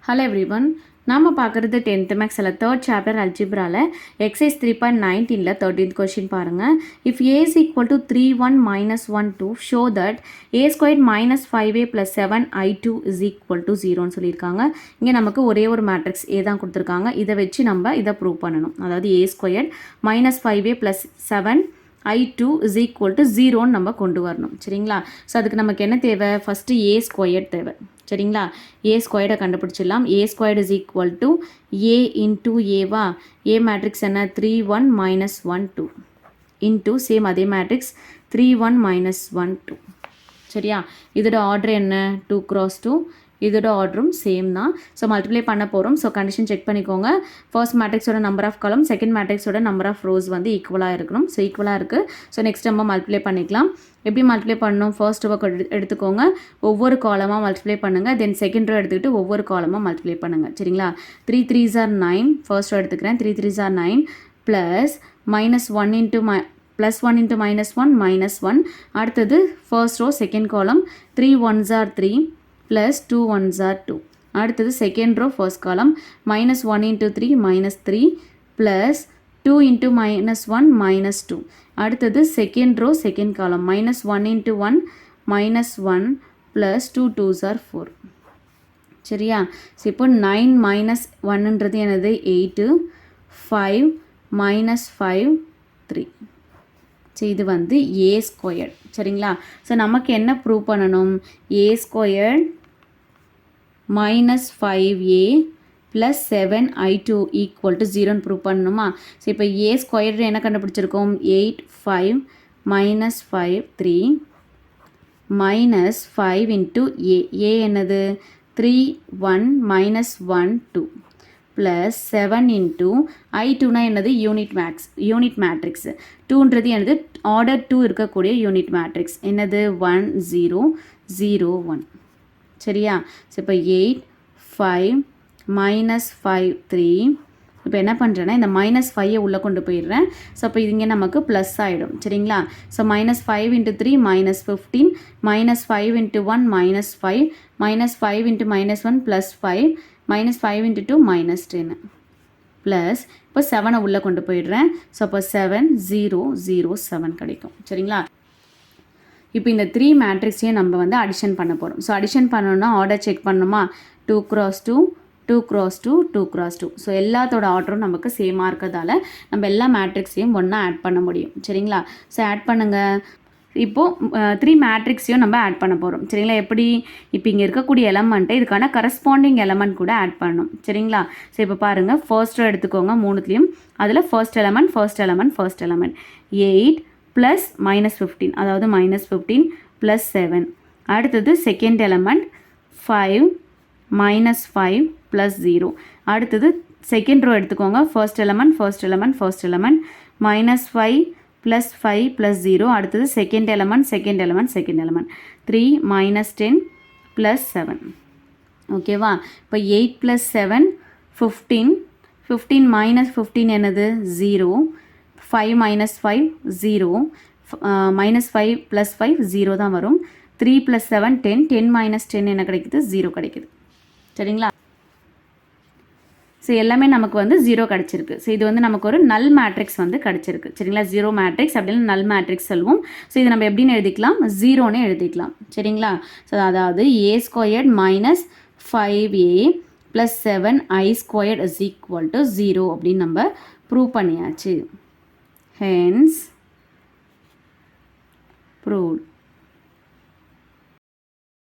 Hello everyone. நாம பார்க்குறது 10th மேக்ஸில் 3rd சாப்டர் அல்ஜிப்ராவில் எக்ஸைஸ் 3.19ல் 13th கொஷின் பாருங்கள். If A is equal to 3 1 minus 1 2 show that A squared minus 5a plus 7i2 is equal to 0ன்னு சொல்லியிருக்காங்க. இங்கே நமக்கு ஒரே ஒரு மேட்ரிக்ஸ் ஏ தான் கொடுத்துருக்காங்க. இதை வச்சு நம்ம இதை ப்ரூவ் பண்ணணும். அதாவது A squared minus 5a plus 7i2 is equal to 0ன்னு நம்ம கொண்டு வரணும். சரிங்களா? ஸோ அதுக்கு நமக்கு என்ன தேவை? ஃபஸ்ட்டு ஏ ஸ்கொயர்ட் தேவை. சரிங்களா? ஏ ஸ்கொயர்டை கண்டுபிடிச்சிடலாம். A squared is equal to A into ஏவா? ஏ மேட்ரிக்ஸ் என்ன? 3 1 minus 1 2 இன்டூ சேம் அதே மேட்ரிக்ஸ் 3 1 minus 1 2. சரியா? இதோட ஆர்டர் என்ன? 2 cross 2. இதோட ஆர்டரும் சேம் தான். ஸோ மல்டிப்ளை பண்ண போகிறோம். ஸோ கண்டிஷன் செக் பண்ணிக்கோங்க. ஃபர்ஸ்ட் மேட்ரிக்ஸோட நம்பர் ஆஃப் காலம், செகண்ட் மேட்ரிக்ஸோட நம்பர் ஆஃப் ரோஸ் வந்து ஈக்குவலாக இருக்கணும். ஸோ ஈக்குவலாக இருக்குது. ஸோ நெக்ஸ்ட் நம்ம மல்டிப்ளை பண்ணிக்கலாம். எப்படி மல்டிப்ளை பண்ணணும்? ஃபர்ஸ்ட் ரோ எடுத்துக்கோங்க, ஒவ்வொரு காலமாக மல்டிப்ளை பண்ணுங்கள். தென் செகண்ட் ரோ எடுத்துக்கிட்டு ஒவ்வொரு காலமாக மல்டிப்ளை பண்ணுங்கள். சரிங்களா? 3 3s are 9. ஃபர்ஸ்ட் ரோ எடுத்துக்கிறேன். 3 3s are 9 plus -1 into +1 into -1 -1. அடுத்தது first row second column 3 1s are 3 plus 2 1s are 2. அடுத்தது second row first column -1 into 3 -3 plus 2 into -1 -2. அடுத்தது second row second column -1 into 1 -1 plus 2 2s are 4. சரியா? So இப்போ 9 minus 1ன்றது என்னது? 8 5 minus 5 3. So இது வந்து ஏ squared. சரிங்களா? So நமக்கு என்ன ப்ரூவ் பண்ணணும்? A squared -5a plus 7i2 equal to 0ன்னு ப்ரூவ் பண்ணணுமா? ஸோ இப்போ ஏ ஸ்கொயர்டு என்ன கண்டுபிடிச்சிருக்கோம்? 8 5 minus 5 3 minus 5 into a என்னது? 3 1 minus 1 2 plus 7 into i2னா என்னது? Unit matrix. 2ன்றது என்னது? ஆர்டர் 2 இருக்கக்கூடிய யூனிட் மேட்ரிக்ஸ். என்னது? 1 0 0 1. சரியா? ஸோ இப்போ 8 5 minus 5 3. இப்போ என்ன பண்ணுறேன்னா இந்த -5 உள்ளே கொண்டு போயிடுறேன். ஸோ அப்போ இது இங்கே நமக்கு ப்ளஸ் ஆகிடும். சரிங்களா? So -5 into 3 -15 -5 into 1 -5 -5 into -1 +5 -5 into 2 -10 plus இப்போ 7 உள்ளே கொண்டு போயிடுறேன். ஸோ அப்போ 7 0 0 7 கிடைக்கும். சரிங்களா? இப்போ இந்த 3 மேட்ரிக்ஸையும் நம்ம வந்து அடிஷன் பண்ண போகிறோம். ஸோ அடிஷன் பண்ணணும்னா ஆர்டர் செக் பண்ணணுமா? 2 cross 2 2 cross 2 2 cross 2. ஸோ எல்லாத்தோட ஆர்டரும் நமக்கு சேமாக இருக்கிறதால நம்ம எல்லா மேட்ரிக்ஸையும் ஒன்றா ஆட் பண்ண முடியும். சரிங்களா? ஸோ ஆட் பண்ணுங்கள். இப்போது 3 மேட்ரிக்ஸையும் நம்ம ஆட் பண்ண போகிறோம். சரிங்களா? எப்படி? இப்போ இங்கே இருக்கக்கூடிய எலமெண்ட்டை இதுக்கான கரஸ்பாண்டிங் எலமெண்ட் கூட ஆட் பண்ணணும். சரிங்களா? ஸோ இப்போ பாருங்கள், ஃபர்ஸ்ட் ரோ எடுத்துக்கோங்க. மூணுத்துலேயும் அதில் ஃபர்ஸ்ட் எலமெண்ட் 8 ப்ளஸ் -15, அதாவது -15 ப்ளஸ் 7. அடுத்தது செகண்ட் எலமெண்ட் 5 -5 ப்ளஸ் 0. அடுத்தது செகண்ட் ரோ எடுத்துக்கோங்க. First element -5 plus 5 plus 0. அடுத்தது செகண்ட் எலமெண்ட் 3 -10 ப்ளஸ் 7. ஓகேவா? இப்போ 8 ப்ளஸ் 7 15 15 -15 என்னது? 0. 5 minus 5 0. -5 plus 5 0 தான் வரும். 3 plus 7 10. 10 minus 10 என்ன கிடைக்குது? 0 கிடைக்குது. சரிங்களா? ஸோ எல்லாமே நமக்கு வந்து 0 கிடச்சிருக்கு. ஸோ இது வந்து நமக்கு ஒரு நல் மேட்ரிக்ஸ் வந்து கிடச்சிருக்கு. சரிங்களா? 0 மேட்ரிக்ஸ் அப்படின்னு நல் மேட்ரிக்ஸ் சொல்லுவோம். ஸோ இது நம்ம எப்படின்னு எழுதிக்கலாம்? 0ன்னு எழுதிக்கலாம். சரிங்களா? ஸோ அதாவது A squared -5a plus 7i squared is equal to 0 அப்படின்னு நம்ம ப்ரூவ் பண்ணியாச்சு. Hence proved.